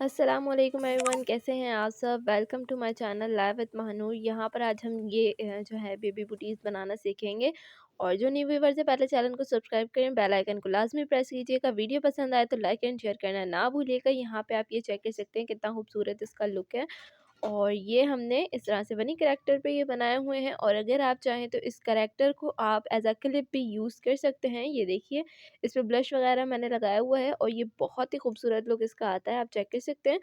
अस्सलामुअलैकुम एवरीवन, कैसे हैं आप सब। Welcome to my channel live with Mahanoor. यहाँ पर आज हम ये जो है बेबी बूटीज़ बनाना सीखेंगे। और जो न्यू व्यूवर्स है पहले चैनल को सब्सक्राइब करें, बेल आइकन को लाजमी प्रेस कीजिएगा। वीडियो पसंद आए तो लाइक एंड शेयर करना ना भूलिएगा। यहाँ पे आप ये चेक कर सकते हैं कितना खूबसूरत इसका लुक है। और ये हमने इस तरह से बनी करैक्टर पे ये बनाए हुए हैं। और अगर आप चाहें तो इस करैक्टर को आप एज अ क्लिप भी यूज़ कर सकते हैं। ये देखिए, इस पे ब्लश वगैरह मैंने लगाया हुआ है और ये बहुत ही खूबसूरत लुक इसका आता है, आप चेक कर सकते हैं।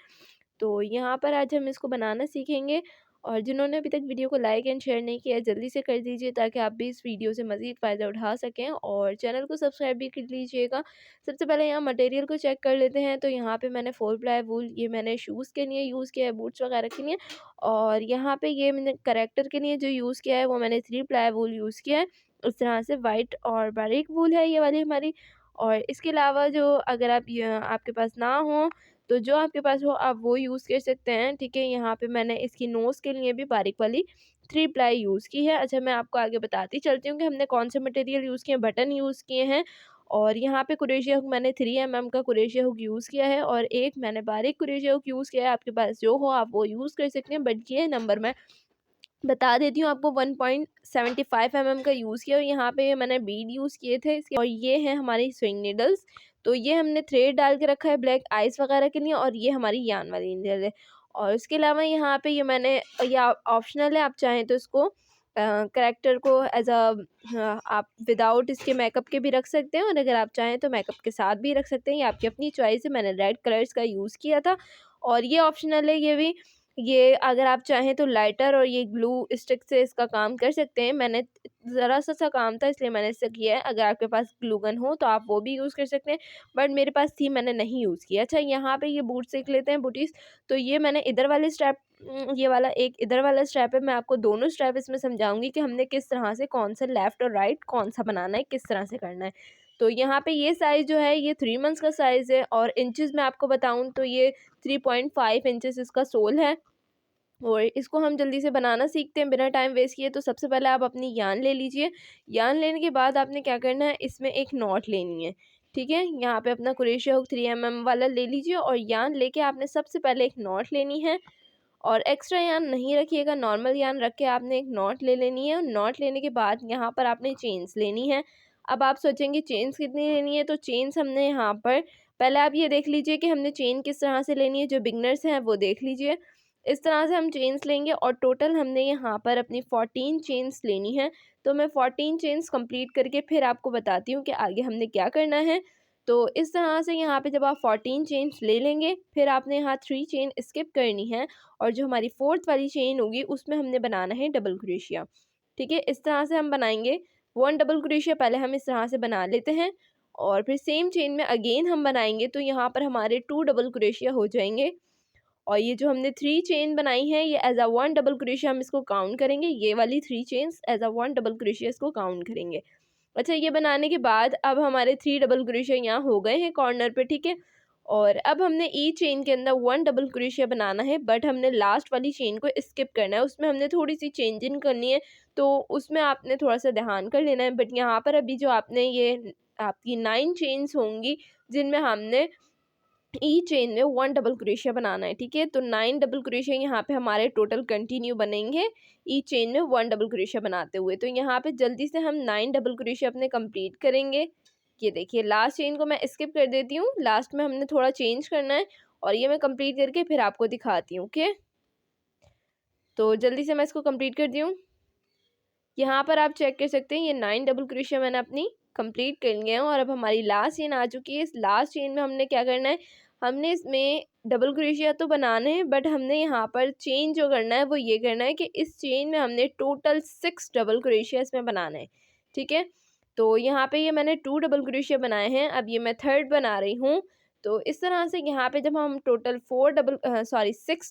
तो यहाँ पर आज हम इसको बनाना सीखेंगे। और जिन्होंने अभी तक वीडियो को लाइक एंड शेयर नहीं किया है जल्दी से कर दीजिए, ताकि आप भी इस वीडियो से मज़ीद फ़ायदा उठा सकें। और चैनल को सब्सक्राइब भी कर लीजिएगा। सबसे पहले यहाँ मटेरियल को चेक कर लेते हैं। तो यहाँ पे मैंने 4 प्लाई वूल ये मैंने शूज़ के लिए यूज़ किया है, बूट्स वगैरह के लिए। और यहाँ पे ये मैंने करैक्टर के लिए जो यूज़ किया है वो मैंने 3 प्लाई वूल यूज़ किया है। इस तरह से वाइट और बारीक वूल है ये वाली हमारी। और इसके अलावा जो अगर आप आपके पास ना हो तो जो आपके पास हो आप वो यूज़ कर सकते हैं, ठीक है। यहाँ पे मैंने इसकी नोज़ के लिए भी बारीक वाली 3 प्लाई यूज़ की है। अच्छा, मैं आपको आगे बताती चलती हूँ कि हमने कौन से मटेरियल यूज़ किए हैं। बटन यूज़ किए हैं और यहाँ पे कुरेशिया हुक मैंने 3 एमएम का कुरेशिया हुक यूज़ किया है और एक मैंने बारीक कुरेशिया हुक यूज़ किया है। आपके पास जो हो आप वो यूज़ कर सकते हैं, बट ये नंबर मैं बता देती हूँ आपको। 1.75 एमएम का यूज़ किया और यहाँ पे मैंने बीड यूज़ किए थे इसके। और ये है हमारी स्विंग नीडल्स। तो ये हमने थ्रेड डाल के रखा है ब्लैक आइस वगैरह के लिए। और ये हमारी यान वाली नीडल है। और इसके अलावा यहाँ पे ये मैंने या ऑप्शनल है, आप चाहें तो इसको करैक्टर को एज अ आप विदाउट इसके मेकअप के भी रख सकते हैं। और अगर आप चाहें तो मेकअप के साथ भी रख सकते हैं, ये आपकी अपनी चॉइस है। मैंने रेड कलर्स का यूज़ किया था और ये ऑप्शनल है ये भी। ये अगर आप चाहें तो लाइटर और ये ग्लू स्टिक से इसका काम कर सकते हैं। मैंने ज़रा सा काम था इसलिए मैंने इससे किया है। अगर आपके पास ग्लू गन हो तो आप वो भी यूज़ कर सकते हैं, बट मेरे पास थी, मैंने नहीं यूज़ किया। अच्छा, यहाँ पे ये बूट सीख लेते हैं बूटीज़। तो ये मैंने इधर वाले स्ट्रैप ये वाला एक इधर वाला स्ट्रैप है। मैं आपको दोनों स्ट्रैप इसमें समझाऊंगी कि हमने किस तरह से कौन सा लेफ़्ट और राइट कौन सा बनाना है, किस तरह से करना है। तो यहाँ पे ये साइज़ जो है ये 3 मंथ्स का साइज़ है। और इंचेस में आपको बताऊँ तो ये 3.5 इंचेस इसका सोल है। और इसको हम जल्दी से बनाना सीखते हैं बिना टाइम वेस्ट किए। तो सबसे पहले आप अपनी यान ले लीजिए। यान लेने के बाद आपने क्या करना है, इसमें एक नॉट लेनी है, ठीक है। यहाँ पे अपना कुरेशिया हुक 3 एमएम वाला ले लीजिए और यान लेके आपने सबसे पहले एक नॉट लेनी है। और एक्स्ट्रा यान नहीं रखिएगा, नॉर्मल यान रख के आपने एक नॉट ले लेनी है। और नॉट लेने के बाद यहाँ पर आपने चेन्स लेनी है। अब आप सोचेंगे चेन्स कितनी लेनी है, तो चेन्स हमने यहाँ पर पहले आप ये देख लीजिए कि हमने चेन किस तरह से लेनी है। जो बिगनर्स हैं वो देख लीजिए, इस तरह से हम चेन्स लेंगे। और टोटल हमने यहाँ पर अपनी 14 चेन्स लेनी है। तो मैं 14 चेन्स कंप्लीट करके फिर आपको बताती हूँ कि आगे हमने क्या करना है। तो इस तरह से यहाँ पे जब आप 14 चेन्स ले लेंगे फिर आपने यहाँ 3 चेन स्किप करनी है। और जो हमारी 4th वाली चेन होगी उसमें हमने बनाना है डबल क्रोशिया, ठीक है। इस तरह से हम बनाएंगे 1 डबल क्रोशिया, पहले हम इस तरह से बना लेते हैं। और फिर सेम चेन में अगेन हम बनाएंगे तो यहाँ पर हमारे 2 डबल क्रोशिया हो जाएंगे। और ये जो हमने 3 चेन बनाई है ये एज अ 1 डबल क्रोशिया हम इसको काउंट करेंगे। ये वाली 3 chains as a 1 double crochet इसको काउंट करेंगे। अच्छा, ये बनाने के बाद अब हमारे 3 डबल क्रोशिया यहाँ हो गए हैं कॉर्नर पे, ठीक है। और अब हमने ई चेन के अंदर 1 डबल क्रोशिया बनाना है, बट हमने लास्ट वाली चेन को स्किप करना है, उसमें हमने थोड़ी सी चेंजिंग करनी है। तो उसमें आपने थोड़ा सा ध्यान कर लेना है। बट यहाँ पर अभी जो आपने ये आपकी 9 चेन्स होंगी जिनमें हमने ई चेन में 1 डबल क्रोशिया बनाना है, ठीक है। तो 9 डबल क्रोशिया यहाँ पे हमारे टोटल कंटिन्यू बनेंगे ई चेन में 1 डबल क्रोशिया बनाते हुए। तो यहाँ पे जल्दी से हम 9 डबल क्रोशिया अपने कंप्लीट करेंगे। ये देखिए, लास्ट चेन को मैं स्किप कर देती हूँ, लास्ट में हमने थोड़ा चेंज करना है। और ये मैं कंप्लीट करके फिर आपको दिखाती हूँ, ओके। तो जल्दी से मैं इसको कंप्लीट कर दी हूँ। यहाँ पर आप चेक कर सकते हैं ये 9 डबल क्रोशिया मैंने अपनी कंप्लीट कर लिया है। और अब हमारी लास्ट चेन आ चुकी है। इस लास्ट चेन में हमने क्या करना है, हमने इसमें डबल क्रोशिया तो बनाने हैं, बट हमने यहाँ पर चेन जो करना है वो ये करना है कि इस चेन में हमने टोटल 6 डबल क्रोशिया इसमें बनाना है, ठीक है। तो यहाँ पे ये मैंने 2 डबल क्रोशिया बनाए हैं, अब ये मैं थर्ड बना रही हूँ। तो इस तरह से यहाँ पे जब हम टोटल 6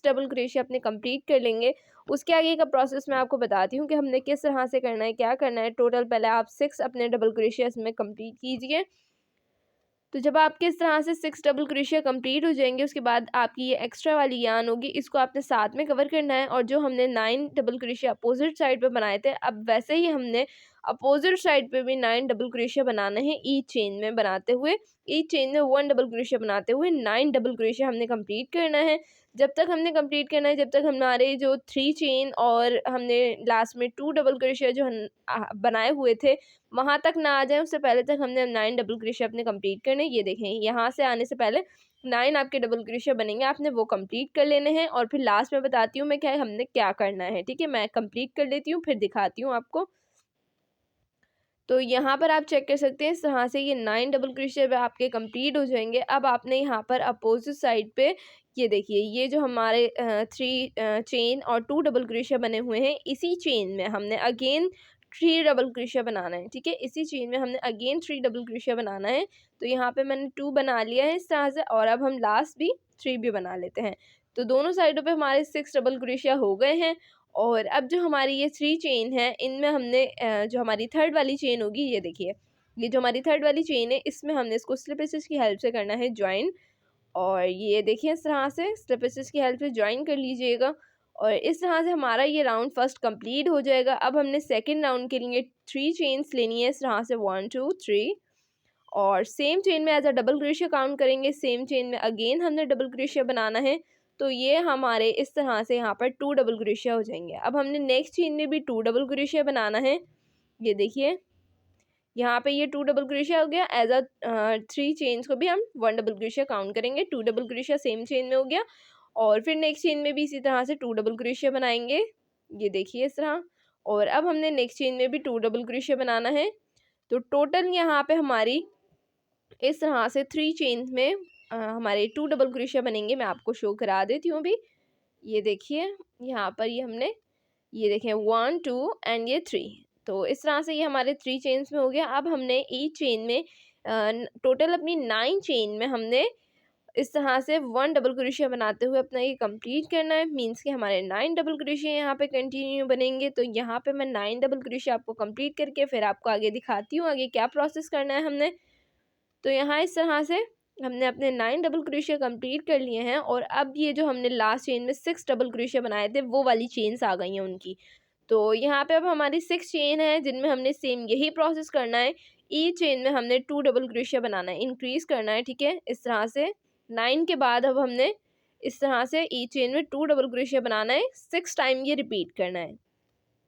डबल क्रोशिया अपने कंप्लीट कर लेंगे, उसके आगे का प्रोसेस मैं आपको बताती हूँ कि हमने किस तरह से करना है, क्या करना है। टोटल पहले आप 6 अपने डबल क्रोशिया इसमें कंप्लीट कीजिए। तो जब आपके इस तरह से 6 डबल क्रोशिया कंप्लीट हो जाएंगे उसके बाद आपकी ये एक्स्ट्रा वाली यान होगी, इसको आपने साथ में कवर करना है। और जो हमने 9 डबल क्रोशिया अपोजिट साइड पे बनाए थे, अब वैसे ही हमने अपोजिट साइड पे भी 9 डबल क्रोशिया बनाना है ईच चेन में बनाते हुए, ईच चेन में 1 डबल क्रोशिया बनाते हुए 9 डबल क्रोशिया हमने कंप्लीट करना है। जब तक हमने कंप्लीट करना है, जब तक हमारे जो 3 चेन और हमने लास्ट में 2 डबल क्रोशिया जो बनाए हुए थे वहाँ तक ना आ जाए, उससे पहले तक हमने 9 डबल क्रोशिया अपने कंप्लीट करने। ये देखें, यहाँ से आने से पहले 9 आपके डबल क्रोशिया बनेंगे, आपने वो कंप्लीट कर लेने हैं। और फिर लास्ट में बताती हूँ मैं क्या हमने क्या करना है, ठीक है। मैं कंप्लीट कर लेती हूँ फिर दिखाती हूँ आपको। तो यहाँ पर आप चेक कर सकते हैं, इस तरह से ये 9 डबल क्रोशिया आपके कंप्लीट हो जाएंगे। अब आपने यहाँ पर अपोजिट साइड पे ये देखिए, ये जो हमारे 3 चेन और 2 डबल क्रोशिया बने हुए हैं, इसी चेन में हमने अगेन 3 डबल क्रोशिया बनाना है, ठीक है। इसी चेन में हमने अगेन 3 डबल क्रोशिया बनाना है। तो यहाँ पे मैंने 2 बना लिया है इस तरह से, और अब हम लास्ट भी 3 भी बना लेते हैं। तो दोनों साइडों पे हमारे 6 डबल क्रोशिया हो गए हैं। और अब जो हमारी ये 3 चेन है, इनमें हमने जो हमारी थर्ड वाली चेन होगी, ये देखिए, ये जो हमारी थर्ड वाली चेन है, इसमें हमने इसको स्लिप स्टिच की हेल्प से करना है ज्वाइन। और ये देखिए, इस तरह से स्लिप स्टिच की हेल्प से ज्वाइन कर लीजिएगा। और इस तरह से हमारा ये राउंड फर्स्ट कंप्लीट हो जाएगा। अब हमने सेकंड राउंड के लिए 3 चेन्स लेनी है, इस तरह से 1 2 3, और सेम चेन में as a double crochet count करेंगे। सेम चेन में अगेन हमने डबल क्रोशिया बनाना है। तो ये हमारे इस तरह से यहाँ पर 2 डबल क्रोशिया हो जाएंगे। अब हमने नेक्स्ट चेन में भी 2 डबल क्रोशिया बनाना है। ये देखिए, यहाँ पे ये 2 डबल क्रोशिया हो गया। एज अ 3 चेन्स को भी हम 1 डबल क्रोशिया काउंट करेंगे। 2 डबल क्रोशिया सेम चेन में हो गया। और फिर नेक्स्ट चेन में भी इसी तरह से 2 डबल क्रोशिया बनाएंगे। ये देखिए इस तरह। और अब हमने नेक्स्ट चेन में भी 2 डबल क्रोशिया बनाना है। तो टोटल यहाँ पे हमारी इस तरह से 3 चेन में हमारे 2 डबल क्रोशिया बनेंगे। मैं आपको शो करा देती हूँ अभी। ये देखिए, यहाँ पर ये हमने, ये देखें 1 2 एंड ये 3। तो इस तरह से ये हमारे 3 चेन्स में हो गया। अब हमने ईच चेन में टोटल अपनी 9 चेन में हमने इस तरह से 1 डबल क्रोशिया बनाते हुए अपना ये कंप्लीट करना है। मींस कि हमारे 9 डबल क्रोशिया यहाँ पे कंटिन्यू बनेंगे। तो यहाँ पे मैं 9 डबल क्रोशिया आपको कंप्लीट करके फिर आपको आगे दिखाती हूँ आगे क्या प्रोसेस करना है हमने। तो यहाँ इस तरह से हमने अपने 9 डबल क्रोशिया कंप्लीट कर लिए हैं। और अब ये जो हमने लास्ट चेन में 6 डबल क्रोशिया बनाए थे, वो वाली चेन्स आ गई हैं उनकी। तो यहाँ पे अब हमारी 6 चेन है जिनमें हमने सेम यही प्रोसेस करना है। ई चेन में हमने 2 डबल क्रोशिया बनाना है, इंक्रीज करना है, ठीक है। इस तरह से 9 के बाद अब हमने इस तरह से ई चेन में 2 डबल क्रोशिया बनाना है। 6 टाइम ये रिपीट करना है।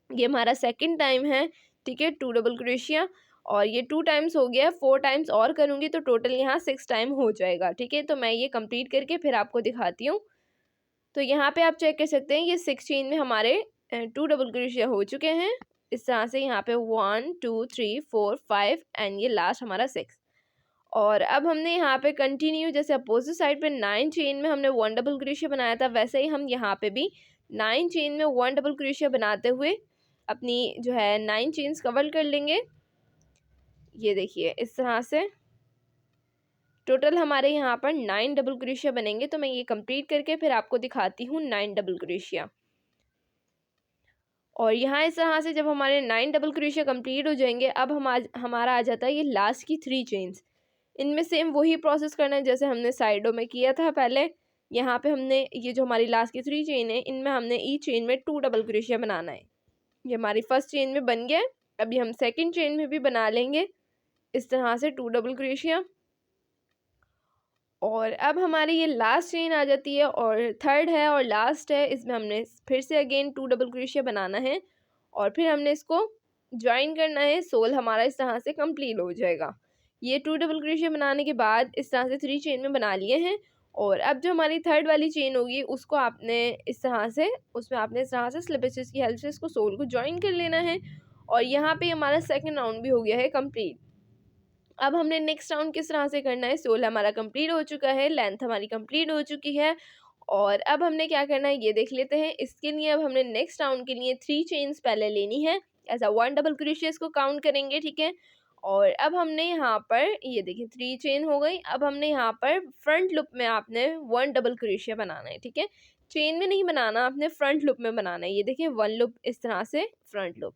ये हमारा सेकंड टाइम है, ठीक है, 2 डबल क्रोशिया। और ये 2 टाइम्स हो गया, 4 टाइम्स और करूँगी तो टोटल यहाँ 6 टाइम हो जाएगा, ठीक है। तो मैं ये कंप्लीट करके फिर आपको दिखाती हूँ। तो यहाँ पे आप चेक कर सकते हैं, ये 6 चेन में हमारे 2 डबल क्रोशिया हो चुके हैं। इस तरह से यहाँ पे 1 2 3 4 5 एंड ये लास्ट हमारा 6। और अब हमने यहाँ पे कंटिन्यू, जैसे अपोजिट साइड पे 9 चेन में हमने 1 डबल क्रोशिया बनाया था, वैसे ही हम यहाँ पे भी 9 चेन में 1 डबल क्रोशिया बनाते हुए अपनी जो है 9 चेन्स कवर कर लेंगे। ये देखिए इस तरह से टोटल हमारे यहाँ पर 9 डबल क्रोशिया बनेंगे। तो मैं ये कंप्लीट करके फिर आपको दिखाती हूँ 9 डबल क्रोशिया। और यहाँ इस तरह से जब हमारे 9 डबल क्रोशिया कंप्लीट हो जाएंगे, अब हमारा आ जाता है ये लास्ट की 3 चेन्स। इनमें सेम वही प्रोसेस करना है जैसे हमने साइडों में किया था पहले। यहाँ पे हमने ये जो हमारी लास्ट की 3 चेन है, इनमें हमने ई चेन में 2 डबल क्रोशिया बनाना है। ये हमारी फर्स्ट चेन में बन गया। अभी हम सेकंड चेन में भी बना लेंगे इस तरह से 2 डबल क्रोशिया। और अब हमारी ये लास्ट चेन आ जाती है और थर्ड है और लास्ट है, इसमें हमने फिर से अगेन 2 डबल क्रोशिया बनाना है। और फिर हमने इसको ज्वाइन करना है। सोल हमारा इस तरह से कंप्लीट हो जाएगा। ये 2 डबल क्रोशिया बनाने के बाद इस तरह से 3 चेन में बना लिए हैं। और अब जो हमारी थर्ड वाली चेन होगी, उसको आपने इस तरह से, उसमें आपने इस तरह से स्लिप स्टिच की हेल्प से इसको सोल को ज्वाइन कर लेना है। और यहाँ पे हमारा सेकेंड राउंड भी हो गया है कंप्लीट। अब हमने नेक्स्ट राउंड किस तरह से करना है, सोल हमारा कंप्लीट हो चुका है, लेंथ हमारी कंप्लीट हो चुकी है। और अब हमने क्या करना है ये देख लेते हैं। इसके लिए अब हमने नेक्स्ट राउंड के लिए 3 चेन्स पहले लेनी है। ऐसा 1 डबल क्रोशिया को काउंट करेंगे, ठीक है। और अब हमने यहाँ पर ये देखिए 3 चेन हो गई। अब हमने यहाँ पर फ्रंट लूप में आपने 1 डबल क्रोशिया बनाना है, ठीक है। चेन में नहीं बनाना, आपने फ्रंट लूप में बनाना है। ये देखिए 1 लूप इस तरह से फ्रंट लूप।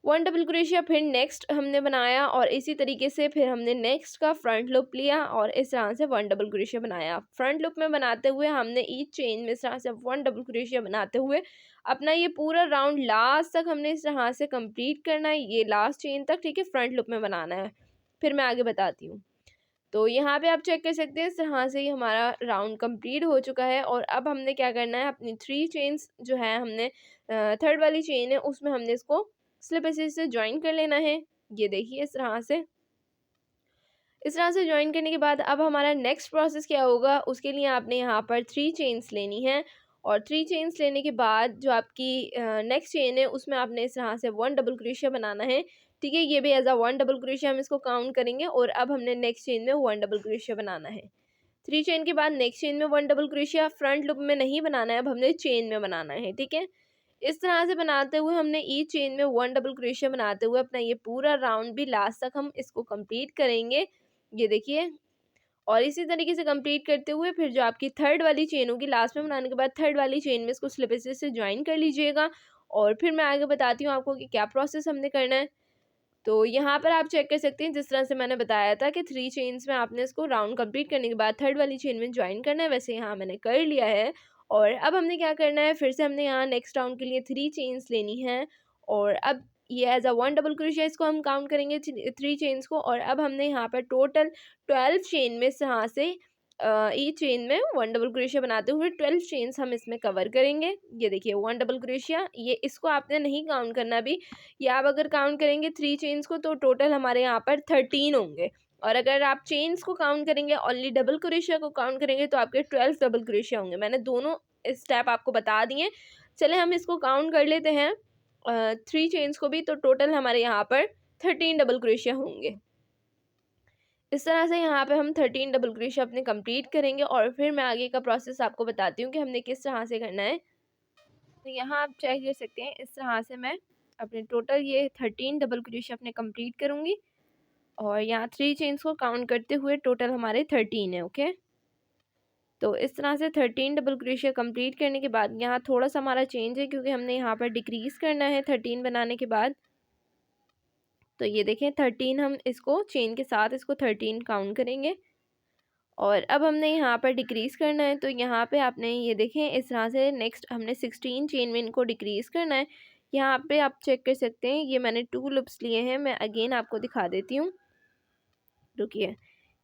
1 डबल क्रोशिया फिर नेक्स्ट हमने बनाया और इसी तरीके से फिर हमने नेक्स्ट का फ्रंट लूप लिया और इस तरह से 1 डबल क्रोशिया बनाया। फ्रंट लूप में बनाते हुए हमने ईच चेन में इस तरह से 1 डबल क्रोशिया बनाते हुए अपना ये पूरा राउंड लास्ट तक हमने इस तरह से कंप्लीट करना है, ये लास्ट चेन तक, ठीक है, फ्रंट लूप में बनाना है। फिर मैं आगे बताती हूँ। तो यहाँ पे आप चेक कर सकते हैं इस तरह से ही हमारा राउंड कंप्लीट हो चुका है और अब हमने क्या करना है, अपनी 3 चेन्स जो है हमने थर्ड वाली चेन है उसमें हमने इसको स्लिप स्टिच से ज्वाइन कर लेना है। ये देखिए इस तरह से। इस तरह से ज्वाइन करने के बाद अब हमारा नेक्स्ट प्रोसेस क्या होगा, उसके लिए आपने यहाँ पर 3 चेन्स लेनी है और 3 चेन्स लेने के बाद जो आपकी नेक्स्ट चेन है उसमें आपने इस तरह से 1 डबल क्रोशिया बनाना है, ठीक है। ये भी एज अ 1 डबल क्रोशिया हम इसको काउंट करेंगे और अब हमने नेक्स्ट चेन में 1 डबल क्रोशिया बनाना है। 3 चेन के बाद नेक्स्ट चेन में 1 डबल क्रोशिया फ्रंट लूप में नहीं बनाना है, अब हमने चेन में बनाना है, ठीक है। इस तरह से बनाते हुए हमने ईच चेन में 1 डबल क्रोशिया बनाते हुए अपना ये पूरा राउंड भी लास्ट तक हम इसको कंप्लीट करेंगे। ये देखिए, और इसी तरीके से कंप्लीट करते हुए फिर जो आपकी थर्ड वाली चेन होगी लास्ट में बनाने के बाद थर्ड वाली चेन में इसको स्लिप स्टिच से ज्वाइन कर लीजिएगा और फिर मैं आगे बताती हूँ आपको कि क्या प्रोसेस हमने करना है। तो यहाँ पर आप चेक कर सकते हैं जिस तरह से मैंने बताया था कि 3 चेन्स में आपने इसको राउंड कंप्लीट करने के बाद थर्ड वाली चेन में ज्वाइन करना है, वैसे यहाँ मैंने कर लिया है। और अब हमने क्या करना है, फिर से हमने यहाँ नेक्स्ट राउंड के लिए 3 चेन्स लेनी है और अब ये एज अ 1 डबल क्रोशिया इसको हम काउंट करेंगे 3 चेन्स को और अब हमने यहाँ पर टोटल 12 चेन में से यहाँ से ईच चेन में 1 डबल क्रोशिया बनाते हुए 12 चेन्स हम इसमें कवर करेंगे। ये देखिए 1 डबल क्रोशिया, ये इसको आपने नहीं काउंट करना अभी, या आप अगर काउंट करेंगे 3 चेन्स को तो टोटल हमारे यहाँ पर 13 होंगे और अगर आप चेन्स को काउंट करेंगे ओनली डबल क्रोशिया को काउंट करेंगे तो आपके 12 डबल क्रोशिया होंगे। मैंने दोनों स्टेप आपको बता दिए। चले हम इसको काउंट कर लेते हैं 3 चेन्स को भी, तो टोटल हमारे यहाँ पर 13 डबल क्रोशिया होंगे। इस तरह से यहाँ पे हम 13 डबल क्रोशिया अपने कंप्लीट करेंगे और फिर मैं आगे का प्रोसेस आपको बताती हूँ कि हमने किस तरह से करना है। तो यहाँ आप चेक कर सकते हैं इस तरह से मैं अपने टोटल ये 13 डबल क्रोशिया अपने कंप्लीट करूँगी और यहाँ 3 चेन्स को काउंट करते हुए टोटल हमारे 13 है, ओके। तो इस तरह से 13 डबल क्रोशिया कंप्लीट करने के बाद यहाँ थोड़ा सा हमारा चेंज है क्योंकि हमने यहाँ पर डिक्रीज़ करना है 13 बनाने के बाद। तो ये देखें 13 हम इसको चेन के साथ इसको 13 काउंट करेंगे और अब हमने यहाँ पर डिक्रीज़ करना है। तो यहाँ पे आपने ये देखें इस तरह से नेक्स्ट हमने 16 चेन में इनको डिक्रीज़ करना है। यहाँ पे आप चेक कर सकते हैं ये मैंने 2 लूप्स लिए हैं, मैं अगेन आपको दिखा देती हूँ, रुकिए।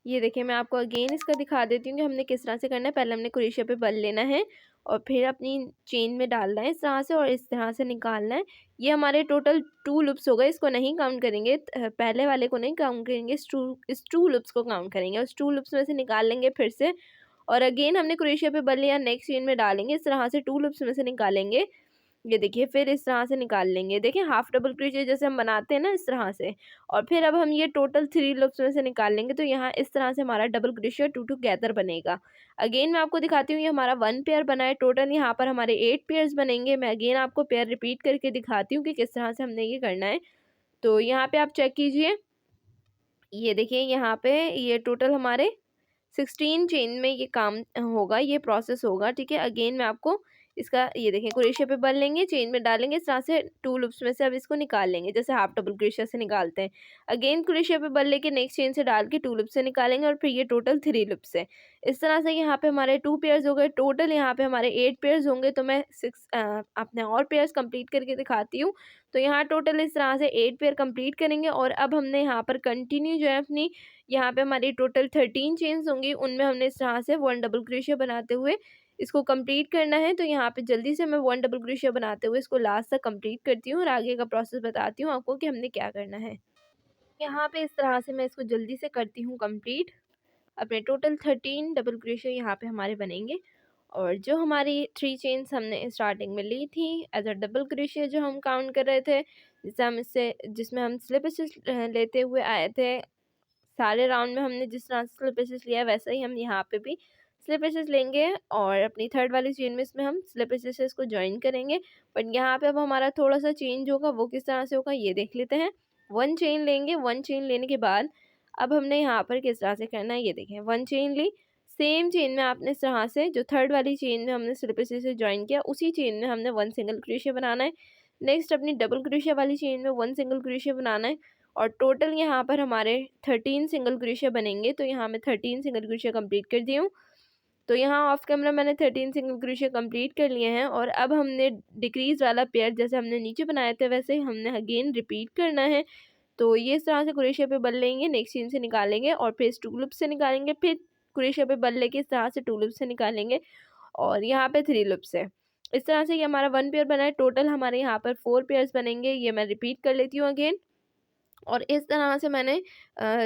ये देखिए मैं आपको अगेन इसका दिखा देती हूँ कि हमने किस तरह से करना है। पहले हमने क्रोशिया पे बल लेना है और फिर अपनी चेन में डालना है इस तरह से और इस तरह से निकालना है। ये हमारे टोटल 2 लूप्स हो गए, इसको नहीं काउंट करेंगे, पहले वाले को नहीं काउंट करेंगे, इस टू लूप्स को काउंट करेंगे। उस 2 लूप्स में से निकाल लेंगे फिर से और अगेन हमने क्रोशिया पे बल लिया, नेक्स्ट चेन में डालेंगे, इस तरह से 2 लूप्स में से निकालेंगे। ये देखिए फिर इस तरह से निकाल लेंगे, देखिए हाफ डबल क्रोशिया जैसे हम बनाते हैं ना इस तरह से, और फिर अब हम ये टोटल 3 लूप्स में से निकाल लेंगे। तो यहाँ इस तरह से हमारा डबल क्रोशिया 2 टुगेदर बनेगा। अगेन मैं आपको दिखाती हूँ ये हमारा 1 पेयर बना है, टोटल यहाँ पर हमारे 8 पेयर्स बनेंगे। मैं अगेन आपको पेयर रिपीट करके दिखाती हूँ कि किस तरह से हमने ये करना है। तो यहाँ पे आप चेक कीजिए, ये देखिए यहाँ पे ये टोटल हमारे 16 चेन में ये काम होगा, ये प्रोसेस होगा, ठीक है। अगेन मैं आपको इसका ये देखें क्रोशिया पे बल लेंगे, चेन में डालेंगे, इस तरह से 2 लूप्स में से अब इसको निकाल लेंगे जैसे हाफ डबल क्रोशिया से निकालते हैं। अगेन क्रोशिया पे बल लेके नेक्स्ट चेन से डाल के 2 लूप से निकालेंगे और फिर ये टोटल 3 लूप्स है। इस तरह से यहाँ पे हमारे 2 पेयर्स हो गए, टोटल यहाँ पे हमारे 8 पेयर्स होंगे। तो मैं 6 अपने और पेयर्स कंप्लीट करके दिखाती हूँ। तो यहाँ टोटल इस तरह से 8 पेयर कंप्लीट करेंगे और अब हमने यहाँ पर कंटिन्यू जो है अपनी, यहाँ पे हमारी टोटल 13 चेन्स होंगी, उनमें हमने इस तरह से 1 डबल क्रोशिया बनाते हुए इसको कंप्लीट करना है। तो यहाँ पे जल्दी से मैं 1 डबल क्रोशिया बनाते हुए इसको लास्ट तक कंप्लीट करती हूँ और आगे का प्रोसेस बताती हूँ आपको कि हमने क्या करना है। यहाँ पे इस तरह से मैं इसको जल्दी से करती हूँ कंप्लीट। अपने टोटल 13 डबल क्रोशिया यहाँ पे हमारे बनेंगे और जो हमारी 3 चेन्स हमने स्टार्टिंग में ली थी एज अ डबल क्रोशिया जो हम काउंट कर रहे थे, जिसमें हम स्लिप स्टिच लेते हुए आए थे, सारे राउंड में हमने जिस तरह से स्लिप स्टिच लिया वैसा ही हम यहाँ पे भी स्लिप स्टिच लेंगे और अपनी थर्ड वाली चेन में इसमें हम स्लिप स्टिच से इसको ज्वाइन करेंगे। बट यहाँ पे अब हमारा थोड़ा सा चेंज होगा, वो किस तरह से होगा ये देख लेते हैं। 1 चेन लेंगे, 1 चेन लेने के बाद अब हमने यहाँ पर किस तरह से करना है ये देखें। 1 चेन ली, सेम चेन में आपने इस तरह से जो थर्ड वाली चेन में हमने स्लिप स्टिच से ज्वाइन किया उसी चेन में हमने 1 सिंगल क्रोशिया बनाना है। नेक्स्ट अपनी डबल क्रोशिया वाली चेन में 1 सिंगल क्रोशिया बनाना है और टोटल यहाँ पर हमारे 13 सिंगल क्रोशिया बनेंगे। तो यहाँ मैं 13 सिंगल क्रोशिया कंप्लीट कर दी हूँ। तो यहाँ ऑफ कैमरा मैंने 13 सिंगल क्रोशिया कंप्लीट कर लिए हैं और अब हमने डिक्रीज वाला पेयर जैसे हमने नीचे बनाए थे वैसे ही हमने अगेन रिपीट करना है। तो ये इस तरह से क्रोशिया पे बल लेंगे, नेक्स्ट चेन से निकालेंगे और फिर इस 2 लूप से निकालेंगे, फिर क्रोशिया पे बल लेके इस तरह से 2 लूप से निकालेंगे और यहाँ पे 3 लूप से। इस तरह से ये हमारा 1 पेयर बना है। टोटल हमारे यहाँ पर 4 पेयर्स बनेंगे। ये मैं रिपीट कर लेती हूँ अगेन। और इस तरह से मैंने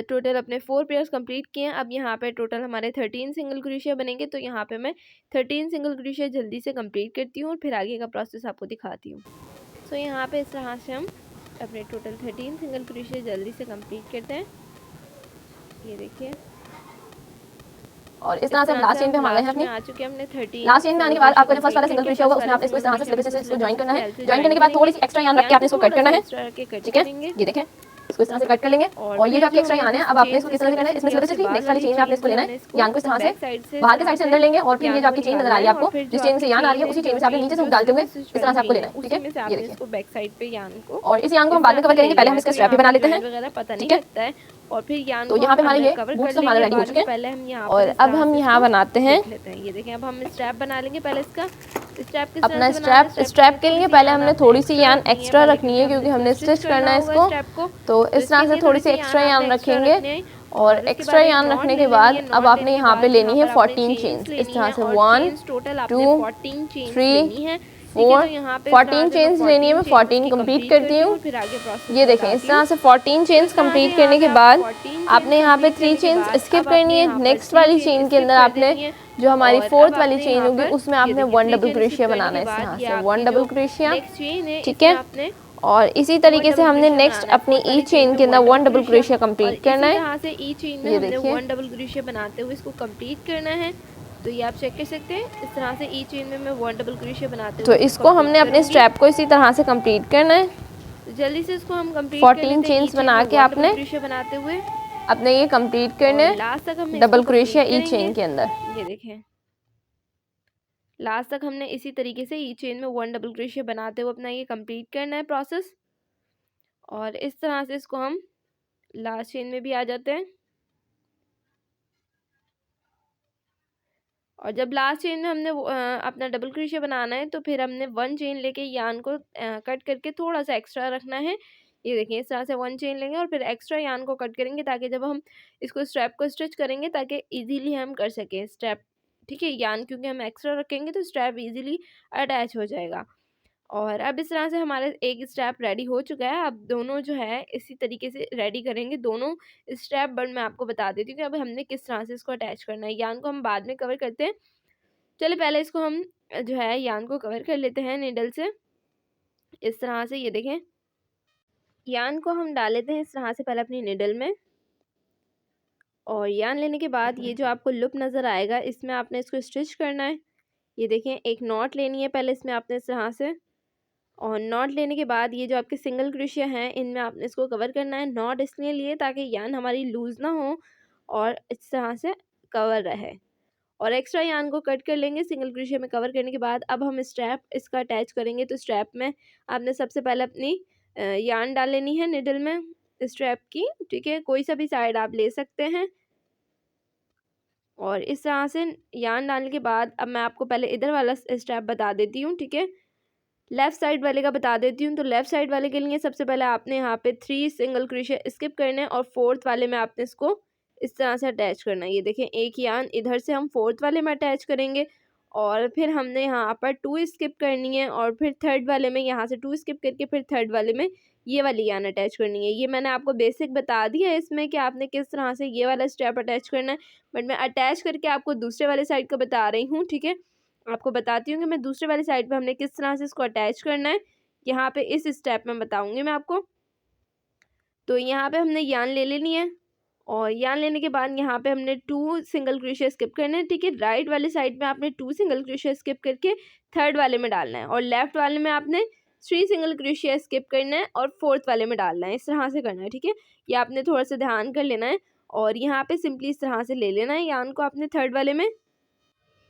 टोटल अपने 4 पेयर्स कंप्लीट किए हैं। अब यहाँ पे टोटल हमारे 13 सिंगल क्रोशिया बनेंगे। तो यहाँ पे मैं 13 सिंगल क्रोशिया जल्दी से कंप्लीट करती हूँ और फिर आगे का प्रोसेस आपको दिखाती हूँ। तो यहाँ पे इस तरह से हम अपने टोटल 13 सिंगल क्रोशिया जल्दी से कंप्लीट करते हैं। ये देखिए और इस तरह से हम लास्ट चेन पे हम आ गए हैं अपनी। आ चुके हैं हमने 13। लास्ट चेन में आने के बाद आपको फर्स्ट वाला सिंगल क्रोशिया होगा उसमें आपने इसको इस तरह से स्लिप से इसको ज्वाइन करना है। ज्वाइन करने के बाद थोड़ी सी एक्स्ट्रा यान रख के आपने इसको कट करना है, ठीक है। ये देखें इसको इस तरह से कट कर लेंगे और ये जो आपकी एक्स्ट्रा यान है अब आपने इसको किस तरह से करना है, इसमें स्लिप से नेक्स्ट वाली चेन में आपने इसको लेना है, यान को इस तरह से बाहर के साइड से अंदर लेंगे और फिर ये जो आपकी चेन नजर आ रही है आपको, जिस चेन से यान आ रही है उसी चेन में से आपने नीचे से हुक डालते हुए इस तरह से आपको लेना है, ठीक है। ये देखिए इसको बैक साइड पे यान को और इस यान को हम बाद में कवर करेंगे, पहले हम इसका स्ट्रैप भी बना लेते हैं वगैरह पता नहीं लगता है। और फिर यान तो यहाँ पे हमारे ये बूट्स हमारे रेडी हो चुके हैं। पहले हम यहाँ और अब हम यहाँ बनाते हैं ये देखें। अब हम स्ट्रैप बना लेंगे। पहले इसका स्ट्रैप अपना स्ट्रैप के लिए पहले हमने थोड़ी सी यान एक्स्ट्रा रखनी है क्योंकि हमने स्टिच करना है इसको। तो इस तरह से थोड़ी सी एक्स्ट्रा यान रखेंगे और एक्स्ट्रा यान रखने के बाद अब आपने यहाँ पे लेनी है 14 चेन्स। इस तरह से 1 2 3 4 14 चेन्स लेनी है। मैं 14 कंप्लीट करती हूँ। ये देखें इस तरह से 14 चेन्स कंप्लीट करने के बाद आपने यहाँ पे 3 चेन्स स्किप करनी है। नेक्स्ट वाली चेन के अंदर आपने जो हमारी 4th वाली चेन होगी उसमें आपने 1 डबल क्रोशिया बनाना है। इस तरह से 1 डबल क्रोशिया, ठीक है। और इसी तरीके से हमने नेक्स्ट अपनी ई चेन के अंदर 1 डबल क्रोशिया कंप्लीट करना है। यहाँ से ई चेन में हमने 1 डबल क्रोशिया बनाते हुए इसको कंप्लीट करना है। तो ये आप चेक कर सकते हैं। इस तरह से ई चेन में मैं 1 डबल क्रोशिया बनाते हुए तो इसको हमने अपने स्ट्रैप को इसी तरह से कंप्लीट करना है। तो जल्दी से इसको हम कंप्लीट 14 चेन्स बना के आपने क्रोशिया बनाते हुए अपने ये कंप्लीट करने लास्ट तक हम डबल क्रोशिया ई चेन के अंदर। ये देखें लास्ट तक हमने इसी तरीके से ई चेन में 1 डबल क्रोशिया बनाते हुए अपना ये कंप्लीट करना है प्रोसेस। और इस तरह से इसको हम लास्ट चेन में भी आ जाते हैं। और जब लास्ट चेन में हमने अपना डबल क्रोशिया बनाना है तो फिर हमने 1 चेन लेके यान को कट करके थोड़ा सा एक्स्ट्रा रखना है। ये देखिए इस तरह से 1 चेन लेंगे और फिर एक्स्ट्रा यान को कट करेंगे ताकि जब हम इसको स्ट्रैप को स्टिच करेंगे ताकि इजीली हम कर सकें स्ट्रैप, ठीक है। यान क्योंकि हम एक्स्ट्रा रखेंगे तो स्ट्रैप इजीली अटैच हो जाएगा। और अब इस तरह से हमारा एक स्ट्रैप रेडी हो चुका है। अब दोनों जो है इसी तरीके से रेडी करेंगे दोनों स्ट्रैप, बट मैं आपको बता देती हूँ कि अब हमने किस तरह से इसको अटैच करना है। यान को हम बाद में कवर करते हैं। चलिए पहले इसको हम जो है यान को कवर कर लेते हैं नीडल से। इस तरह से ये देखें यान को हम डाल लेते हैं इस तरह से पहले अपनी नीडल में। और यान लेने के बाद ये जो आपको लूप नज़र आएगा इसमें आपने इसको स्टिच करना है। ये देखें एक नॉट लेनी है पहले इसमें आपने इस तरह से, और नॉट लेने के बाद ये जो आपके सिंगल क्रोशिया हैं इनमें आपने इसको कवर करना है। नॉट इसलिए लिए ताकि यान हमारी लूज़ ना हो और इस तरह से कवर रहे। और एक्स्ट्रा यान को कट कर लेंगे सिंगल क्रोशिया में कवर करने के बाद। अब हम स्ट्रैप इसका अटैच करेंगे। तो स्ट्रैप में आपने सबसे पहले अपनी यान डाल लेनी है निडल में स्ट्रैप की, ठीक है। कोई सा भी साइड आप ले सकते हैं। और इस तरह से यान डालने के बाद अब मैं आपको पहले इधर वाला स्टेप बता देती हूँ, ठीक है। लेफ़्ट साइड वाले का बता देती हूँ। तो लेफ़्ट साइड वाले के लिए सबसे पहले आपने यहाँ पे 3 सिंगल क्रोशिया स्किप करने हैं और 4th वाले में आपने इसको इस तरह से अटैच करना है। ये देखें एक यान इधर से हम 4th वाले में अटैच करेंगे और फिर हमने यहाँ पर 2 स्किप करनी है और फिर 3rd वाले में यहाँ से 2 स्किप करके फिर 3rd वाले में ये वाली यान अटैच करनी है। ये मैंने आपको बेसिक बता दिया है इसमें कि आपने किस तरह से ये वाला स्टेप अटैच करना है, बट मैं अटैच करके आपको दूसरे वाले साइड का बता रही हूँ, ठीक है। आपको बताती हूँ कि मैं दूसरे वाली साइड पे हमने किस तरह से इसको अटैच करना है। यहाँ पे इस स्टेप में बताऊँगी मैं आपको। तो यहाँ पे हमने यान ले लेनी है और यान लेने के बाद यहाँ पे हमने 2 सिंगल क्रोशिया स्किप करने हैं, ठीक है। राइट वाले साइड में आपने 2 सिंगल क्रोशिया स्किप करके 3rd वाले में डालना है और लेफ्ट वाले में आपने 3 सिंगल क्रोशिया स्किप करना है और 4th वाले में डालना है। इस तरह से करना है, ठीक है। ये आपने थोड़ा सा ध्यान कर लेना है और यहाँ पे सिंपली इस तरह से ले लेना है यान को आपने 3rd वाले में।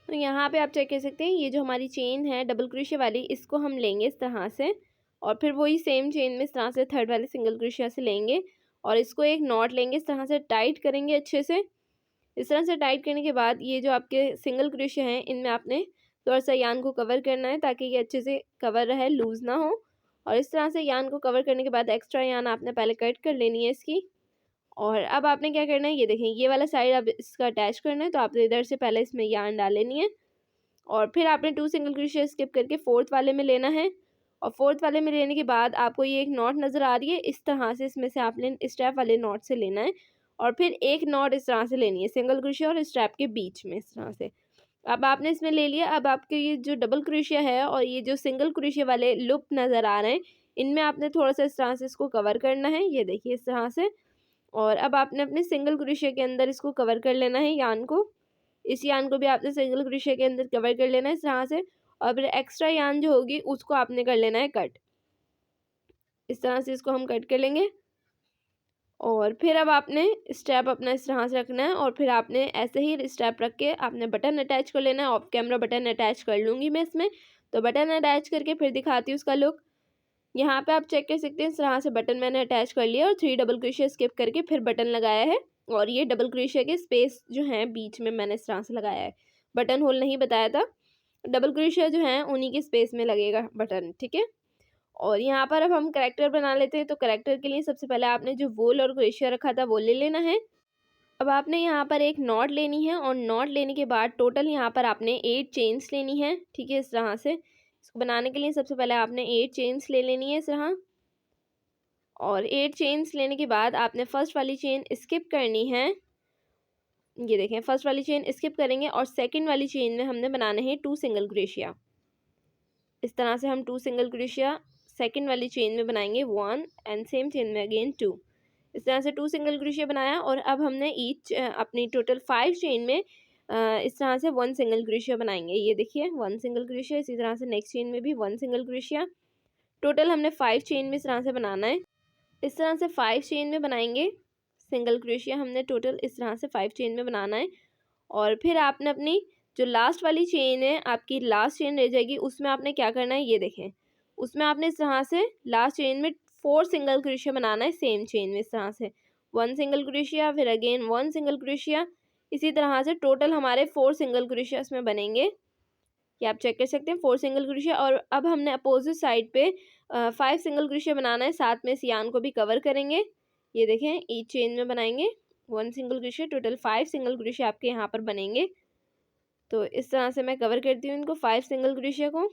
तो यहाँ पे आप चेक कर सकते हैं ये जो हमारी चेन है डबल क्रोशिया वाली इसको हम लेंगे इस तरह से और फिर वही सेम चेन में इस तरह से थर्ड वाले सिंगल क्रोशिया से लेंगे और इसको एक नॉट लेंगे, इस तरह से टाइट करेंगे अच्छे से। इस तरह से टाइट करने के बाद ये जो आपके सिंगल क्रोशिया हैं इनमें आपने थोड़ा सा यान को कवर करना है ताकि ये अच्छे से कवर रहे, लूज़ ना हो। और इस तरह से यान को कवर करने के बाद एक्स्ट्रा यान आपने पहले कट कर लेनी है इसकी। और अब आपने क्या करना है, ये देखें ये वाला साइड अब इसका अटैच करना है, तो आपने इधर से पहले इसमें यान डाल लेनी है और फिर आपने 2 सिंगल क्रोशिया स्किप करके फोर्थ वाले में लेना है। और फोर्थ वाले में लेने के बाद आपको ये एक नॉट नज़र आ रही है, इस तरह से इसमें से आपने स्टेप वाले नॉट से लेना है और फिर एक नॉट इस तरह से लेनी है सिंगल क्रोशिया और स्टेप के बीच में, इस तरह से। अब आपने इसमें ले लिया। अब आपके ये जो डबल क्रोशिया है और ये जो सिंगल क्रोशिया वाले लूप नज़र आ रहे हैं, इनमें आपने थोड़ा सा इस तरह से इसको कवर करना है, ये देखिए इस तरह से। और अब आपने अपने सिंगल क्रोशिया के अंदर इसको कवर कर लेना है यान को। इस यान को भी आपने सिंगल क्रोशिया के अंदर कवर कर लेना है इस तरह से। और फिर एक्स्ट्रा यान जो होगी उसको आपने कर लेना है कट, इस तरह से इसको हम कट कर लेंगे। और फिर अब आपने स्टेप अपना इस तरह से रखना है और फिर आपने ऐसे ही स्टेप रख के आपने बटन अटैच कर लेना है। ऑफ कैमरा बटन अटैच कर लूँगी मैं इसमें, तो बटन अटैच करके फिर दिखाती हूँ उसका लुक। यहाँ पे आप चेक कर सकते हैं, इस तरह से बटन मैंने अटैच कर लिया और 3 डबल क्रोशिया स्किप करके फिर बटन लगाया है। और ये डबल क्रोशिया के स्पेस जो हैं बीच में मैंने इस तरह से लगाया है, बटन होल नहीं बताया था, डबल क्रोशिया जो हैं उन्हीं के स्पेस में लगेगा बटन, ठीक है। और यहाँ पर अब हम करैक्टर बना लेते हैं। तो करैक्टर के लिए सबसे पहले आपने जो वूल और क्रोशिया रखा था वो ले लेना है। अब आपने यहाँ पर एक नॉट लेनी है और नॉट लेने के बाद टोटल यहाँ पर आपने 8 चेन्स लेनी है, ठीक है। इस तरह से इसको बनाने के लिए सबसे पहले आपने 8 चेन्स ले लेनी है इस तरह। और 8 चेन्स लेने के बाद आपने फर्स्ट वाली चेन स्किप करनी है, ये देखें फर्स्ट वाली चेन स्किप करेंगे और सेकंड वाली चेन में हमने बनाने हैं 2 सिंगल क्रोशिया। इस तरह से हम 2 सिंगल क्रोशिया सेकंड वाली चेन में बनाएंगे 1 एंड सेम चेन में अगेन 2। इस तरह से 2 सिंगल क्रोशिया बनाया और अब हमने ईच अपनी टोटल 5 चेन में इस तरह से 1 सिंगल क्रोशिया बनाएंगे, ये देखिए 1 सिंगल क्रोशिया। इसी तरह से नेक्स्ट चेन में भी 1 सिंगल क्रोशिया। टोटल हमने 5 चेन में इस तरह से बनाना है। इस तरह से 5 चेन में बनाएंगे सिंगल क्रोशिया, हमने टोटल इस तरह से 5 चेन में बनाना है। और फिर आपने अपनी जो लास्ट वाली चेन है, आपकी लास्ट चेन रह जाएगी, उसमें आपने क्या करना है, ये देखें उसमें आपने इस तरह से लास्ट चेन में 4 सिंगल क्रोशिया बनाना है सेम चेन में, इस तरह से 1 सिंगल क्रोशिया फिर अगेन 1 सिंगल क्रोशिया। इसी तरह से टोटल हमारे 4 सिंगल क्रोशिया इसमें बनेंगे, ये आप चेक कर सकते हैं 4 सिंगल क्रोशिया। और अब हमने अपोजिट साइड पे 5 सिंगल क्रोशिया बनाना है, साथ में इस यान को भी कवर करेंगे, ये देखें ईच चेन में बनाएंगे 1 single crochet. Total 5 single crochet आपके यहाँ पर बनेंगे। तो इस तरह से मैं कवर करती हूँ इनको 5 सिंगल क्रोशिया को।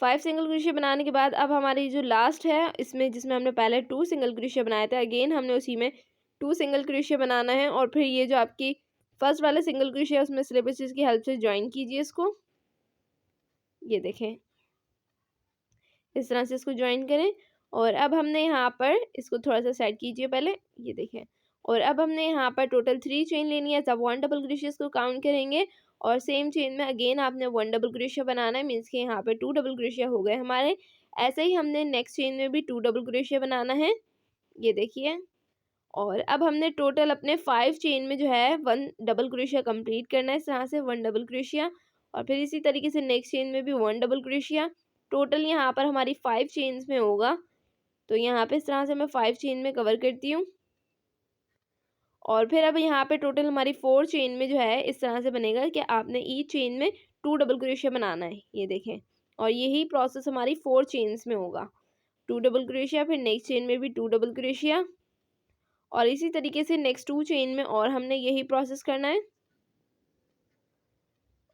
5 सिंगल क्रोशिया बनाने के बाद अब हमारी जो लास्ट है इसमें, जिसमें हमने पहले 2 सिंगल क्रोशिया बनाए थे, अगेन हमने उसी में 2 सिंगल क्रोशिया बनाना है। और फिर ये जो आपकी फर्स्ट वाला सिंगल क्रोशिया उसमें स्लिप स्टिच की हेल्प से ज्वाइन कीजिए इसको, ये देखें इस तरह से इसको ज्वाइन करें। और अब हमने यहाँ पर इसको थोड़ा सा सेट कीजिए पहले, ये देखें। और अब हमने यहाँ पर टोटल 3 चेन लेनी है, तब 1 डबल क्रोशिया को काउंट करेंगे और सेम चेन में अगेन आपने 1 डबल क्रोशिया बनाना है, मीन्स कि यहाँ पे 2 डबल क्रोशिया हो गए हमारे। ऐसे ही हमने नेक्स्ट चेन में भी 2 डबल क्रोशिया बनाना है, ये देखिए। और अब हमने टोटल अपने 5 चेन में जो है 1 डबल क्रोशिया कंप्लीट करना है, इस तरह से 1 डबल क्रोशिया। और फिर इसी तरीके से नेक्स्ट चेन में भी 1 डबल क्रोशिया। टोटल यहाँ पर हमारी 5 चेन्स में होगा। तो यहाँ पे इस तरह से मैं 5 चेन में कवर करती हूँ। और फिर अब यहाँ पे टोटल हमारी 4 चेन में जो है इस तरह से बनेगा कि आपने ईच चेन में 2 डबल क्रोशिया बनाना है, ये देखें। और यही प्रोसेस हमारी 4 चेन्स में होगा, 2 डबल क्रोशिया, फिर नेक्स्ट चेन में भी 2 डबल क्रोशिया। और इसी तरीके से नेक्स्ट 2 चेन में और हमने यही प्रोसेस करना है।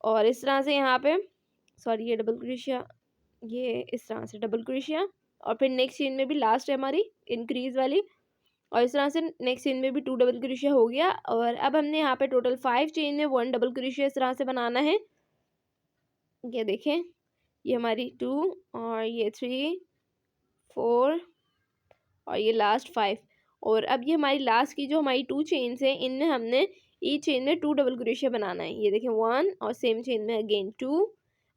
और इस तरह से यहाँ पे सॉरी ये डबल क्रोशिया, ये इस तरह से डबल क्रोशिया। और फिर नेक्स्ट चेन में भी लास्ट है हमारी इंक्रीज वाली, और इस तरह से नेक्स्ट चेन में भी 2 डबल क्रोशिया हो गया। और अब हमने यहाँ पे टोटल 5 चेन में 1 डबल क्रोशिया इस तरह से बनाना है, ये देखें ये हमारी 2 और ये 3 4 और ये लास्ट 5। और अब ये हमारी लास्ट की जो हमारी 2 चेन्स हैं, इनमें हमने ईच चेन में 2 डबल क्रोशिया बनाना है, ये देखें 1 और सेम चेन में अगेन 2।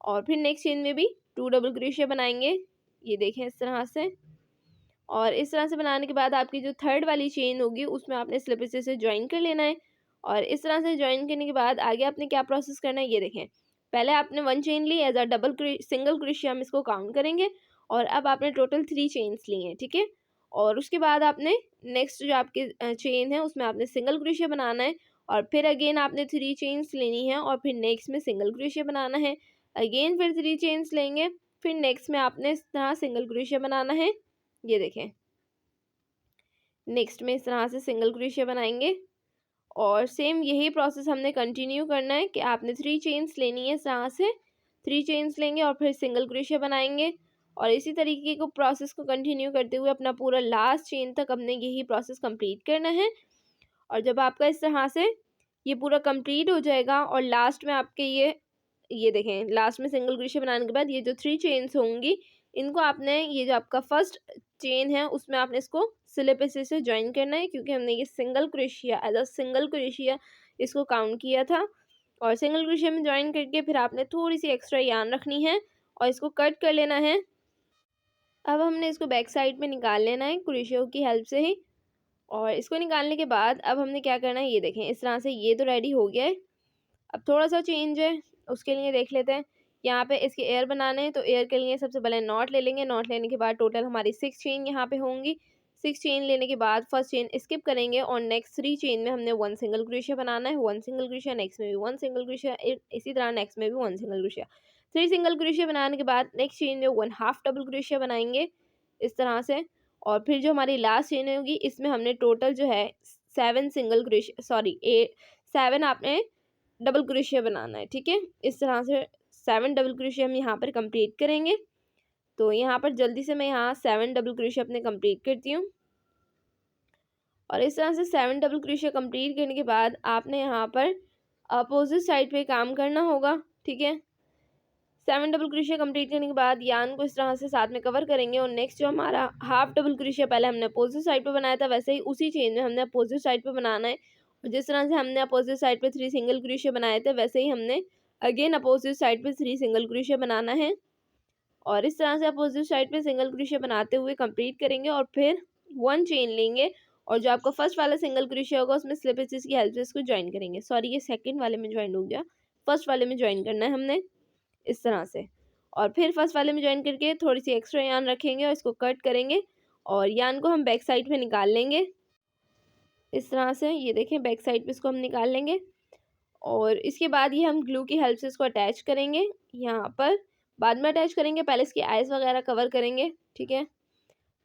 और फिर नेक्स्ट चेन में भी 2 डबल क्रोशिया बनाएंगे, ये देखें इस तरह से। और इस तरह से बनाने के बाद आपकी जो थर्ड वाली चेन होगी उसमें आपने स्लिप स्टिच से ज्वाइन कर लेना है। और इस तरह से ज्वाइन करने के बाद आगे आपने क्या प्रोसेस करना है, ये देखें पहले आपने 1 चेन ली एज अ सिंगल क्रोशिया हम इसको काउंट करेंगे, और अब आपने टोटल 3 चेन्स ली हैं, ठीक है। और उसके बाद आपने नेक्स्ट जो आपके चेन है उसमें आपने सिंगल क्रोशिया बनाना है, और फिर अगेन आपने 3 चेन्स लेनी है और फिर नेक्स्ट में सिंगल क्रोशिया बनाना है, अगेन फिर 3 चेन्स लेंगे, फिर नेक्स्ट में आपने इस तरह सिंगल क्रोशिया बनाना है। ये देखें, नेक्स्ट में इस तरह से सिंगल क्रोशिया बनाएंगे, और सेम यही प्रोसेस हमने कंटिन्यू करना है कि आपने 3 चेन्स लेनी है, इस तरह से 3 चेन्स लेंगे और फिर सिंगल क्रोशिया बनाएंगे, और इसी तरीके को प्रोसेस को कंटिन्यू करते हुए अपना पूरा लास्ट चेन तक हमने यही प्रोसेस कंप्लीट करना है। और जब आपका इस तरह से ये पूरा कंप्लीट हो जाएगा और लास्ट में आपके ये देखें, लास्ट में सिंगल क्रोशिया बनाने के बाद ये जो 3 चेन्स होंगी, इनको आपने ये जो आपका फर्स्ट चेन है उसमें आपने इसको स्लिप से ज्वाइन करना है, क्योंकि हमने ये single crochet as a single crochet इसको काउंट किया था। और सिंगल क्रोशिया में ज्वाइन करके फिर आपने थोड़ी सी एक्स्ट्रा यार्न रखनी है और इसको कट कर लेना है। अब हमने इसको बैक साइड पे निकाल लेना है क्रोशिया की हेल्प से ही, और इसको निकालने के बाद अब हमने क्या करना है, ये देखें इस तरह से ये तो रेडी हो गया है। अब थोड़ा सा चेंज है, उसके लिए देख लेते हैं। यहाँ पे इसके एयर बनाने हैं, तो एयर के लिए सबसे पहले नॉट ले लेंगे। नॉट लेने के बाद टोटल हमारी 6 चेन यहाँ पे होंगी। 6 चेन लेने के बाद फर्स्ट चेन स्किप करेंगे और नेक्स्ट 3 चेन में हमने 1 सिंगल क्रोशिया बनाना है। 1 सिंगल क्रोशिया, नेक्स्ट में भी 1 सिंगल क्रोशिया, इसी तरह नेक्स्ट में भी 1 सिंगल क्रोशिया। 3 सिंगल क्रोशिया बनाने के बाद नेक्स्ट चेन में 1 हाफ डबल क्रोशिया बनाएंगे इस तरह से, और फिर जो हमारी लास्ट चेन होगी इसमें हमने टोटल जो है 7 सिंगल क्रोशिया, सॉरी 7 आपने डबल क्रोशिया बनाना है, ठीक है। इस तरह से 7 डबल क्रोशिया हम यहाँ पर कंप्लीट करेंगे। तो यहाँ पर जल्दी से मैं यहाँ 7 डबल क्रोशिया अपने कंप्लीट करती हूँ, और इस तरह से 7 डबल क्रोशिया कंप्लीट करने के बाद आपने यहाँ पर अपोजिट साइड पे काम करना होगा, ठीक है। 7 डबल क्रोशिया कंप्लीट करने के बाद यार्न को इस तरह से साथ में कवर करेंगे, और नेक्स्ट जो हमारा हाफ डबल क्रोशिया पहले हमने अपोजिट साइड पे बनाया था, वैसे ही उसी चेन में हमने अपोजिट साइड पे बनाना है। और जिस तरह से हमने अपोजिट साइड पे 3 सिंगल क्रोशिया बनाए थे, वैसे ही हमने अगेन अपोजिट साइड पे 3 सिंगल क्रोशिया बनाना है, और इस तरह से अपोजिट साइड पे सिंगल क्रोशिया बनाते हुए कंप्लीट करेंगे, और फिर 1 चेन लेंगे, और जो आपका फर्स्ट वाला सिंगल क्रोशिया होगा उसमें स्लिप स्टिच की हेल्प से इसको ज्वाइन करेंगे। सॉरी, ये सेकंड वाले में ज्वाइन हो गया, फर्स्ट वाले में ज्वाइन करना है हमने इस तरह से। और फिर फर्स्ट वाले में ज्वाइन करके थोड़ी सी एक्स्ट्रा यार्न रखेंगे और इसको कट करेंगे, और यार्न को हम बैक साइड पे निकाल लेंगे इस तरह से। ये देखें, बैक साइड पे इसको हम निकाल लेंगे, और इसके बाद ये हम ग्लू की हेल्प से इसको अटैच करेंगे। यहाँ पर बाद में अटैच करेंगे, पहले इसकी आइज़ वगैरह कवर करेंगे, ठीक है।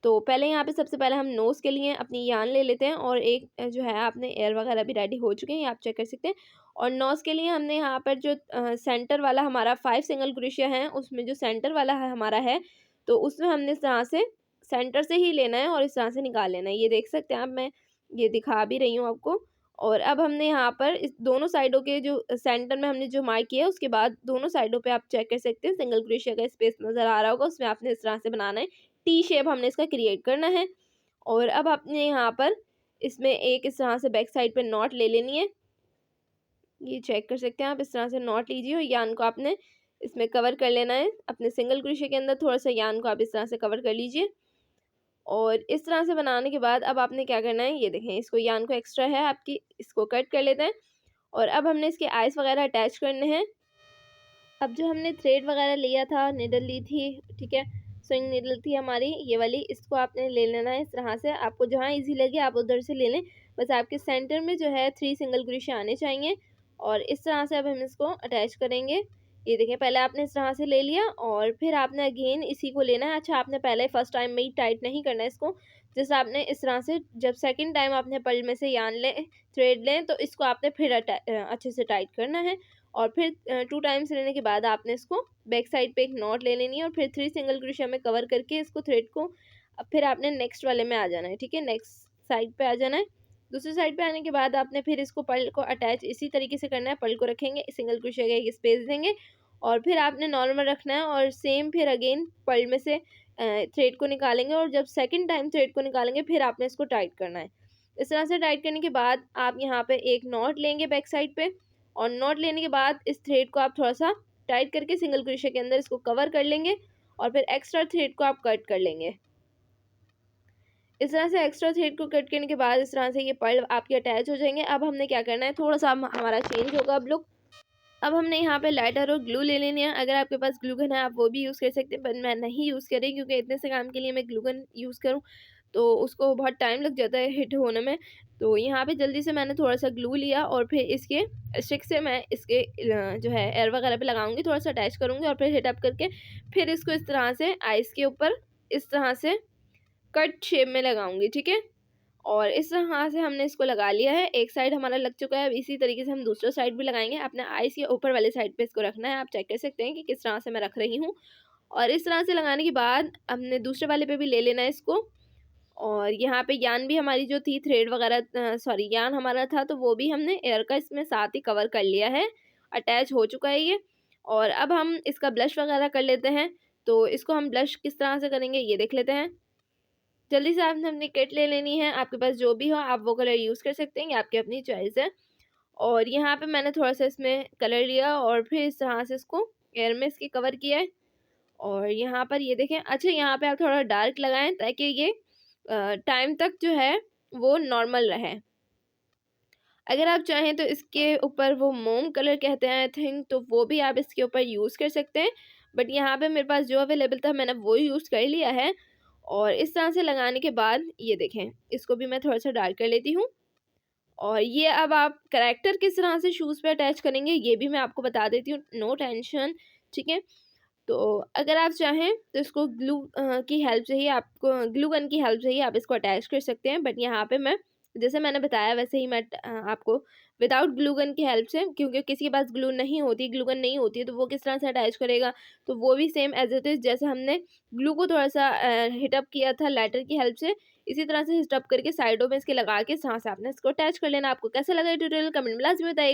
तो पहले यहाँ पे सबसे पहले हम नोज़ के लिए अपनी यार्न ले लेते हैं, और एक जो है आपने एयर वगैरह भी रेडी हो चुके हैं, आप चेक कर सकते हैं। और नोज़ के लिए हमने यहाँ पर जो सेंटर वाला हमारा 5 सिंगल क्रोशिया है, उसमें जो सेंटर वाला है हमारा है, तो उसमें हमने इस तरह से सेंटर से ही लेना है और इस तरह से निकाल लेना है। ये देख सकते हैं आप, मैं ये दिखा भी रही हूँ आपको। और अब हमने यहाँ पर इस दोनों साइडों के जो सेंटर में हमने जो मार्क किया है, उसके बाद दोनों साइडों पे आप चेक कर सकते हैं, सिंगल क्रोशिया का स्पेस नज़र आ रहा होगा, उसमें आपने इस तरह से बनाना है। टी शेप हमने इसका क्रिएट करना है। और अब आपने यहाँ पर इसमें एक इस तरह से बैक साइड पे नॉट ले लेनी है। ये चेक कर सकते हैं आप, इस तरह से नॉट लीजिए और यार्न को आपने इसमें कवर कर लेना है। अपने सिंगल क्रोशिया के अंदर थोड़ा सा यार्न को आप इस तरह से कवर कर लीजिए, और इस तरह से बनाने के बाद अब आपने क्या करना है, ये देखें, इसको यार्न को एक्स्ट्रा है आपकी, इसको कट कर लेते हैं। और अब हमने इसके आइस वगैरह अटैच करने हैं। अब जो हमने थ्रेड वगैरह लिया था, निडल ली थी, ठीक है, स्विंग निडल थी हमारी ये वाली, इसको आपने ले लेना है इस तरह से। आपको जहाँ इजी लगे आप उधर से ले लें, बस आपके सेंटर में जो है 3 सिंगल क्रोशिया आने चाहिए, और इस तरह से अब हम इसको अटैच करेंगे। ये देखें, पहले आपने इस तरह से ले लिया और फिर आपने अगेन इसी को लेना है। अच्छा, आपने पहले फर्स्ट टाइम में ही टाइट नहीं करना है इसको, जैसे आपने इस तरह से जब सेकंड टाइम आपने पर्ल में से यार्न लें, थ्रेड लें, तो इसको आपने फिर अच्छे से टाइट करना है। और फिर 2 टाइम्स लेने के बाद आपने इसको बैक साइड पे एक नॉट ले लेनी है, और फिर 3 सिंगल क्रोशिया में कवर करके इसको थ्रेड को अब फिर आपने नेक्स्ट वाले में आ जाना है, ठीक है, नेक्स्ट साइड पे आ जाना है। दूसरी साइड पे आने के बाद आपने फिर इसको पर्ल को अटैच इसी तरीके से करना है। पर्ल को रखेंगे, सिंगल क्रोशिया का एक स्पेस देंगे, और फिर आपने नॉर्मल रखना है, और सेम फिर अगेन पर्ल में से थ्रेड को निकालेंगे, और जब सेकंड टाइम थ्रेड को निकालेंगे फिर आपने इसको टाइट करना है। इस तरह से टाइट करने के बाद आप यहाँ पे एक नॉट लेंगे बैक साइड पे, और नॉट लेने के बाद इस थ्रेड को आप थोड़ा सा टाइट करके सिंगल क्रोशिया के अंदर इसको कवर कर लेंगे, और फिर एक्स्ट्रा थ्रेड को आप कट कर लेंगे। इस तरह से एक्स्ट्रा थ्रेड को कट करने के बाद इस तरह से ये पर्ल आपके अटैच हो जाएंगे। अब हमने क्या करना है, थोड़ा सा हमारा चेंज होगा अब लुक। अब हमने यहाँ पे लाइटर और ग्लू ले लेनी है। अगर आपके पास ग्लू गन है आप वो भी यूज़ कर सकते हैं, पर मैं नहीं यूज़ कर रही क्योंकि इतने से काम के लिए मैं ग्लू गन यूज़ करूँ तो उसको बहुत टाइम लग जाता है हिट होने में। तो यहाँ पे जल्दी से मैंने थोड़ा-सा ग्लू लिया और फिर इसके स्टिक से मैं इसके जो है एयर वगैरह पे लगाऊँगी, थोड़ा-सा अटैच करूँगी और फिर हिट अप करके फिर इसको इस तरह से आइस के ऊपर इस तरह से कट शेप में लगाऊँगी, ठीक है? और इस तरह से हमने इसको लगा लिया है। एक साइड हमारा लग चुका है, अब इसी तरीके से हम दूसरा साइड भी लगाएँगे। अपने आइज़ के ऊपर वाले साइड पे इसको रखना है, आप चेक कर सकते हैं कि किस तरह से मैं रख रही हूँ। और इस तरह से लगाने के बाद हमने दूसरे वाले पे भी ले लेना है इसको। और यहाँ पे यान भी हमारी जो थी थ्रेड वगैरह सॉरी यान हमारा था तो वो भी हमने एयर का इसमें साथ ही कवर कर लिया है, अटैच हो चुका है ये। और अब हम इसका ब्लश वगैरह कर लेते हैं, तो इसको हम ब्लश किस तरह से करेंगे ये देख लेते हैं। जल्दी से आपने अपनी किट ले लेनी है, आपके पास जो भी हो आप वो कलर यूज़ कर सकते हैं, ये आपकी अपनी चॉइस है। और यहाँ पे मैंने थोड़ा-सा इसमें कलर लिया और फिर इस तरह से इसको एयर में इसके कवर किया है। और यहाँ पर ये देखें, अच्छा यहाँ पे आप थोड़ा डार्क लगाएँ ताकि ये टाइम तक जो है वो नॉर्मल रहे। अगर आप चाहें तो इसके ऊपर वो मोम कलर कहते हैं आई थिंक, तो वो भी आप इसके ऊपर यूज़ कर सकते हैं। बट यहाँ पे मेरे पास जो अवेलेबल था मैंने वो यूज़ कर लिया है। और इस तरह से लगाने के बाद ये देखें, इसको भी मैं थोड़ा-सा डार्क कर लेती हूँ। और ये अब आप करैक्टर किस तरह से शूज़ पे अटैच करेंगे ये भी मैं आपको बता देती हूँ, नो टेंशन, ठीक है? तो अगर आप चाहें तो इसको की हेल्प से ही आपको ग्लू गन की हेल्प से ही आप इसको अटैच कर सकते हैं। बट यहाँ पे मैं जैसे मैंने बताया वैसे ही मैं आपको विदाउट ग्लू गन की हेल्प से, क्योंकि किसी के पास ग्लू गन नहीं होती है तो वो किस तरह से अटैच करेगा, तो वो भी सेम एज इट इज़ जैसे हमने ग्लू को थोड़ा सा हिट अप किया था लाइटर की हेल्प से, इसी तरह से हिट अप करके साइडों में इसके लगा के इस तरह से आपने इसको अटैच कर लेना। आपको कैसा लगा ये ट्यूटोरियल कमेंट में लाजमी बताइएगा।